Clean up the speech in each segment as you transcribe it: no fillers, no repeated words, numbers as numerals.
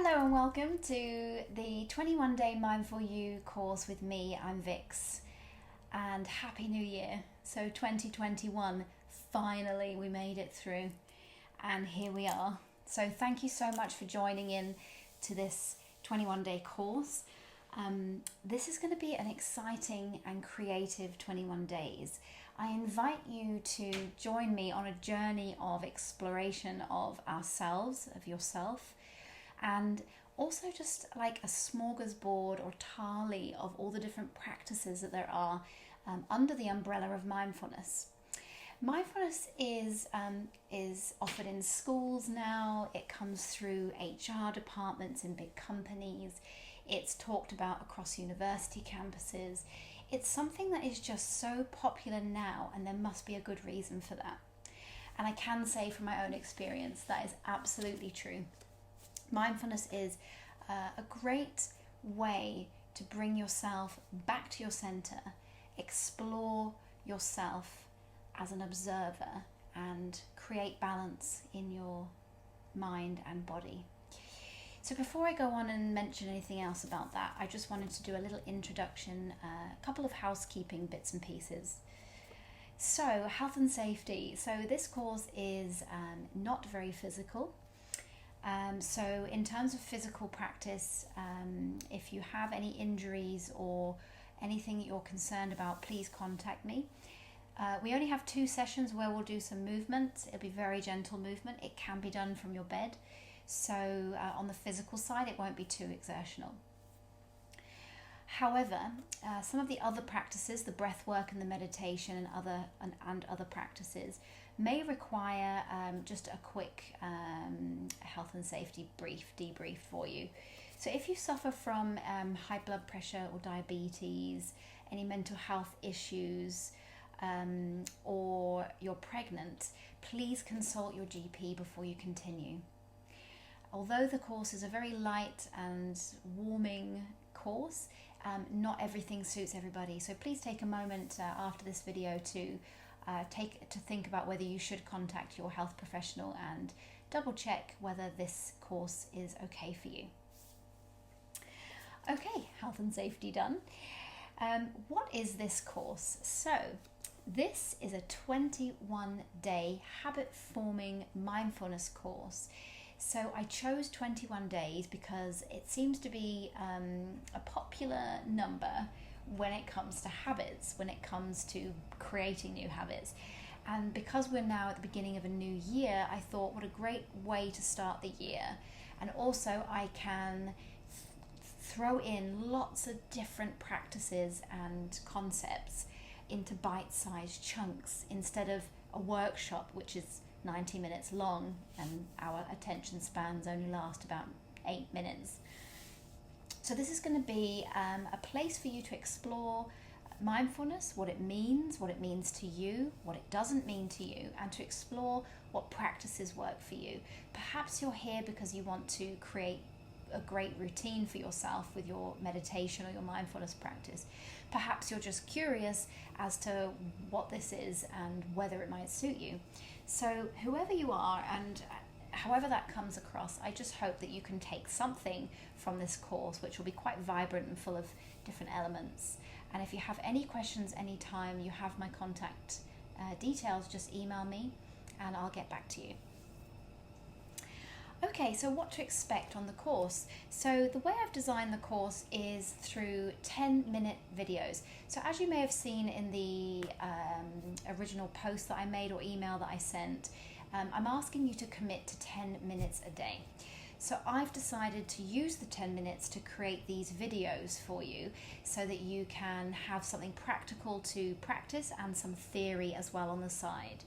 Hello and welcome to the 21 Day Mindful You course with me. I'm Vix, and Happy New Year. So 2021, finally we made it through and here we are. So thank you so much for joining in to this 21 day course. This is going to be an exciting and creative 21 days. I invite you to join me on a journey of exploration of ourselves, of yourself, and also just like a smorgasbord or thali of all the different practices that there are under the umbrella of mindfulness. Mindfulness is offered in schools now. It comes through HR departments in big companies. It's talked about across university campuses. It's something that is just so popular now, and there must be a good reason for that. And I can say from my own experience that is absolutely true. Mindfulness is a great way to bring yourself back to your center, explore yourself as an observer, and create balance in your mind and body. So before I go on and mention anything else about that, I just wanted to do a little introduction, a couple of housekeeping bits and pieces. So health and safety. So this course is not very physical. So in terms of physical practice, if you have any injuries or anything that you're concerned about, please contact me. We only have 2 sessions where we'll do some movement. It'll be very gentle movement. It can be done from your bed. So on the physical side, it won't be too exertional. However, some of the other practices, the breath work and the meditation and other practices, may require just a quick health and safety debrief for you. So if you suffer from high blood pressure or diabetes, any mental health issues, or you're pregnant, please consult your GP before you continue. Although the course is a very light and warming course, not everything suits everybody. So please take a moment after this video to think about whether you should contact your health professional and double check whether this course is okay for you. Okay, health and safety done. What is this course? So this is a 21-day habit-forming mindfulness course. So I chose 21 days because it seems to be a popular number when it comes to habits, when it comes to creating new habits. And because we're now at the beginning of a new year, I thought what a great way to start the year. And also I can throw in lots of different practices and concepts into bite-sized chunks instead of a workshop which is 90 minutes long and our attention spans only last about 8 minutes. So this is going to be a place for you to explore mindfulness, what it means to you, what it doesn't mean to you, and to explore what practices work for you. Perhaps you're here because you want to create a great routine for yourself with your meditation or your mindfulness practice. Perhaps you're just curious as to what this is and whether it might suit you. So whoever you are and however that comes across, I just hope that you can take something from this course, which will be quite vibrant and full of different elements. And if you have any questions anytime, you have my contact details, just email me and I'll get back to you. Okay, so what to expect on the course. So the way I've designed the course is through 10-minute videos. So as you may have seen in the original post that I made or email that I sent, I'm asking you to commit to 10 minutes a day. So I've decided to use the 10 minutes to create these videos for you so that you can have something practical to practice and some theory as well on the side.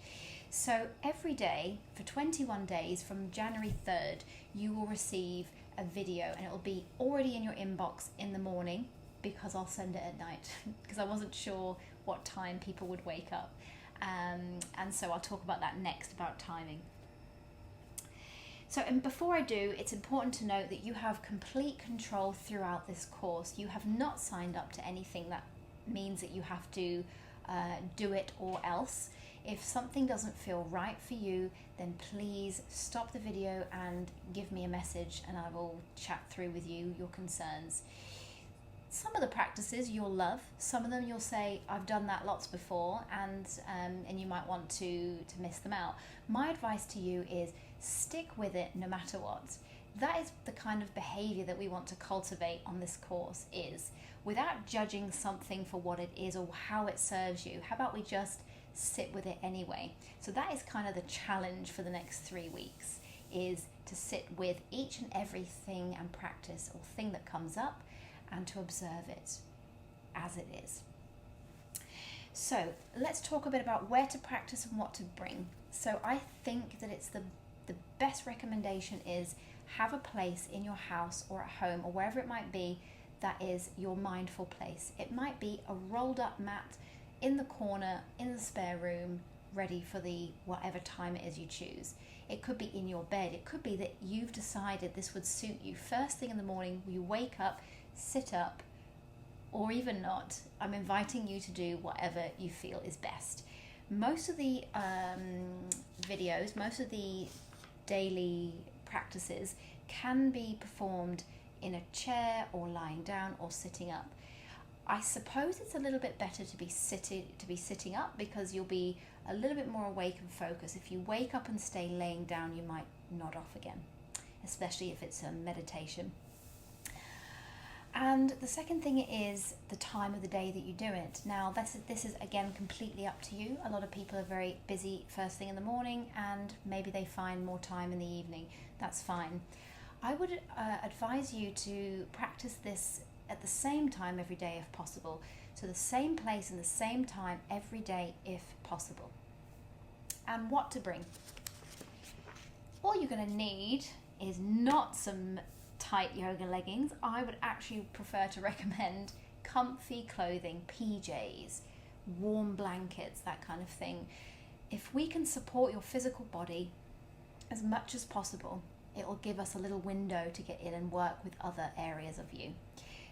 So every day for 21 days from January 3rd, you will receive a video and it will be already in your inbox in the morning because I'll send it at night because I wasn't sure what time people would wake up. And so I'll talk about that next, about timing. So, and before I do, it's important to note that you have complete control throughout this course. You have not signed up to anything that means that you have to do it or else. If something doesn't feel right for you, then please stop the video and give me a message, and I will chat through with you your concerns. Some of the practices you'll love, some of them you'll say, I've done that lots before, and you might want to miss them out. My advice to you is stick with it no matter what. That is the kind of behavior that we want to cultivate on this course, is without judging something for what it is or how it serves you. How about we just sit with it anyway? So that is kind of the challenge for the next 3 weeks, is to sit with each and everything and practice or thing that comes up, and to observe it as it is. So let's talk a bit about where to practice and what to bring. So I think that it's the best recommendation is have a place in your house or at home or wherever it might be that is your mindful place. It might be a rolled up mat in the corner, in the spare room, ready for the whatever time it is you choose. It could be in your bed. It could be that you've decided this would suit you. First thing in the morning, you wake up, sit up, or even not. I'm inviting you to do whatever you feel is best. Most of the videos, most of the daily practices can be performed in a chair or lying down or sitting up. I suppose it's a little bit better to be sitting up because you'll be a little bit more awake and focused. If you wake up and stay laying down, you might nod off again, especially if it's a meditation. And the second thing is the time of the day that you do it. Now, this is again completely up to you. A lot of people are very busy first thing in the morning, and maybe they find more time in the evening. That's fine. I would advise you to practice this at the same time every day if possible. So the same place and the same time every day if possible. And what to bring? All you're going to need is not some tight yoga leggings. I would actually prefer to recommend comfy clothing, PJs, warm blankets, that kind of thing. If we can support your physical body as much as possible, it will give us a little window to get in and work with other areas of you.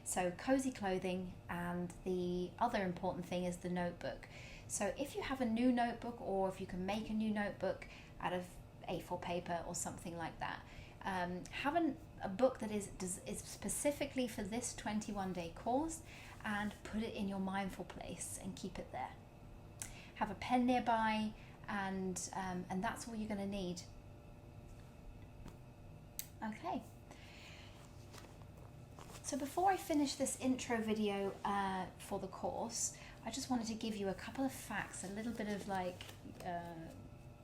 So cozy clothing, and the other important thing is the notebook. So if you have a new notebook, or if you can make a new notebook out of A4 paper or something like that, have a book that is specifically for this 21-day course, and put it in your mindful place and keep it there. Have a pen nearby, and that's all you're going to need. Okay. So before I finish this intro video for the course, I just wanted to give you a couple of facts, a little bit of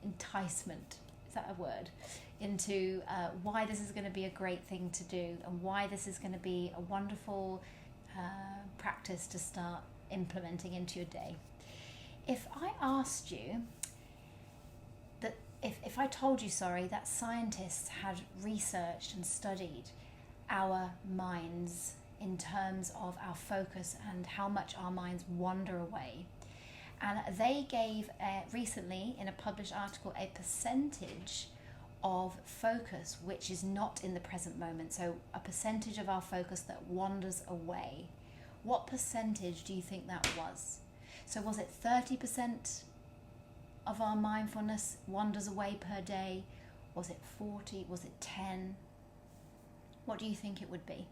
enticement, is that a word, into why this is going to be a great thing to do, and why this is going to be a wonderful practice to start implementing into your day. If I asked you that, if I told you, that scientists had researched and studied our minds in terms of our focus and how much our minds wander away, and they gave recently in a published article a percentage of focus which is not in the present moment, so a percentage of our focus that wanders away. What percentage do you think that was? So was it 30% of our mindfulness wanders away per day? Was it 40? Was it 10? What do you think it would be?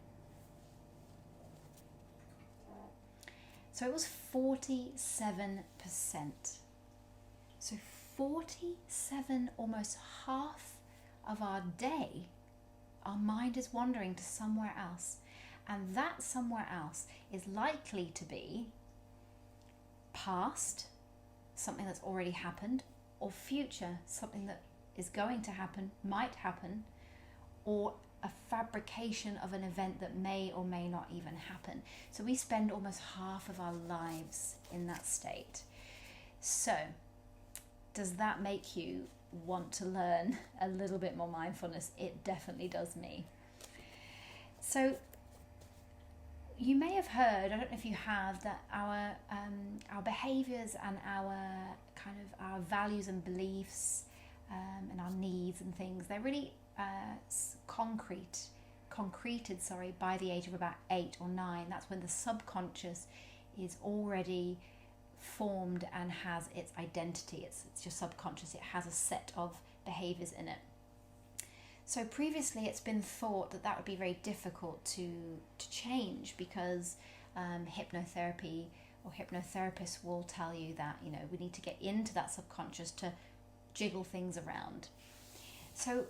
So it was 47%. So 47, almost half of our day, our mind is wandering to somewhere else. And that somewhere else is likely to be past, something that's already happened, or future, something that is going to happen, might happen, or a fabrication of an event that may or may not even happen. So we spend almost half of our lives in that state. So does that make you want to learn a little bit more mindfulness? It definitely does me. So you may have heard, I don't know if you have, that our behaviors and our values and beliefs and our needs and things, they're really concreted by the age of about 8 or 9. That's when the subconscious is already formed and has its identity. It's your subconscious. It has a set of behaviors in it. So previously it's been thought that that would be very difficult to change, because hypnotherapy or hypnotherapists will tell you that, you know, we need to get into that subconscious to jiggle things around. So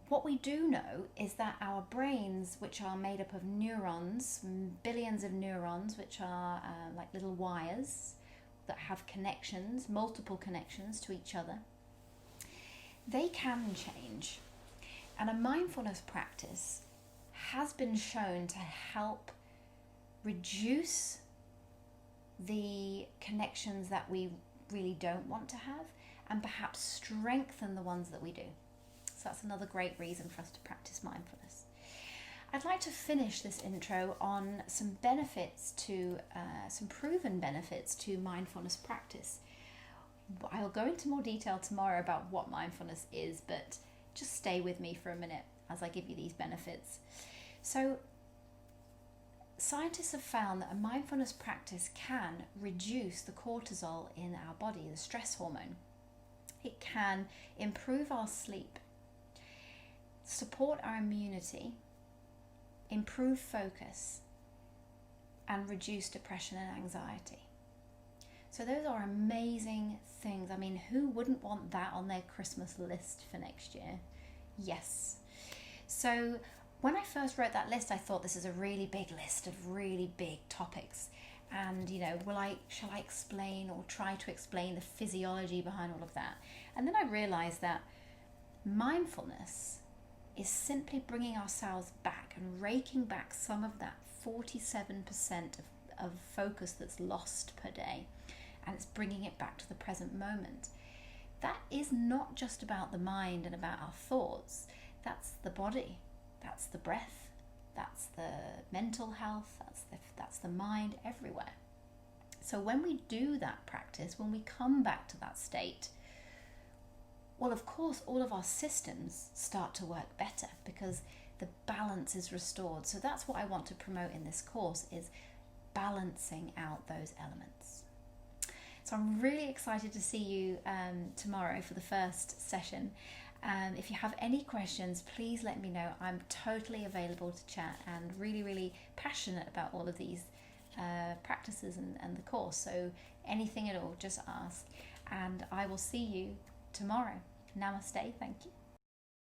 what we do know is that our brains, which are made up of neurons, billions of neurons, which are like little wires that have connections, multiple connections to each other, they can change. And a mindfulness practice has been shown to help reduce the connections that we really don't want to have, and perhaps strengthen the ones that we do. So that's another great reason for us to practice mindfulness. I'd like to finish this intro on some benefits to, some proven benefits to mindfulness practice. I'll go into more detail tomorrow about what mindfulness is, but just stay with me for a minute as I give you these benefits. So scientists have found that a mindfulness practice can reduce the cortisol in our body, the stress hormone. It can improve our sleep, support our immunity, improve focus, and reduce depression and anxiety. So those are amazing things. I mean, who wouldn't want that on their Christmas list for next year? Yes. So when I first wrote that list, I thought this is a really big list of really big topics. And, you know, shall I explain or try to explain the physiology behind all of that? And then I realized that mindfulness is simply bringing ourselves back and raking back some of that 47% of focus that's lost per day. And it's bringing it back to the present moment. That is not just about the mind and about our thoughts. That's the body, that's the breath, that's the mental health, that's the mind, everywhere. So when we do that practice, when we come back to that state, well, of course, all of our systems start to work better because the balance is restored. So that's what I want to promote in this course, is balancing out those elements. So I'm really excited to see you tomorrow for the first session. If you have any questions, please let me know. I'm totally available to chat and really, really passionate about all of these practices and the course. So anything at all, just ask. And I will see you tomorrow. Namaste. Thank you.